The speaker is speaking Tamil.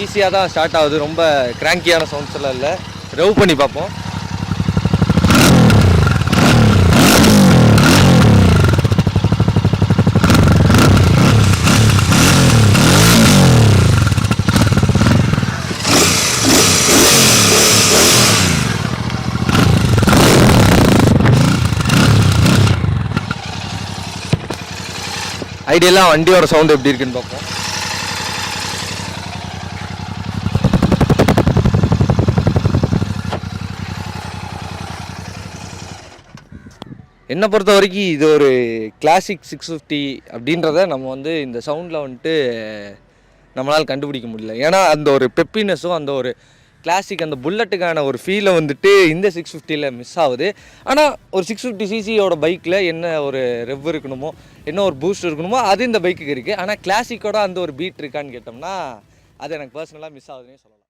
ஈஸியாக தான் ஸ்டார்ட் ஆகுது. ரொம்ப கிராங்கியான சவுண்ட்ஸ் எல்லாம் இல்லை. ரெவ் பண்ணி பார்ப்போம். ஐடியெல்லாம் வண்டியோட சவுண்ட் எப்படி இருக்குன்னு பார்ப்போம். என்னை பொறுத்த வரைக்கும் இது ஒரு கிளாசிக் 650 அப்படின்றத நம்ம வந்து இந்த சவுண்டில் வந்துட்டு நம்மளால் கண்டுபிடிக்க முடியல. ஏன்னா அந்த ஒரு பெப்பினஸும் அந்த ஒரு கிளாசிக் அந்த புல்லட்டுக்கான ஒரு ஃபீலை வந்துட்டு இந்த 650ல் மிஸ் ஆகுது. ஆனால் ஒரு 650cc பைக்கில் என்ன ஒரு ரெவ் இருக்கணுமோ, என்ன ஒரு பூஸ்ட் இருக்கணுமோ அது இந்த பைக்குக்கு இருக்குது. ஆனால் கிளாசிக்கோட அந்த ஒரு பீட் இருக்கான்னு கேட்டோம்னா அது எனக்கு பர்சனலாக மிஸ் ஆகுதுன்னே சொல்லலாம்.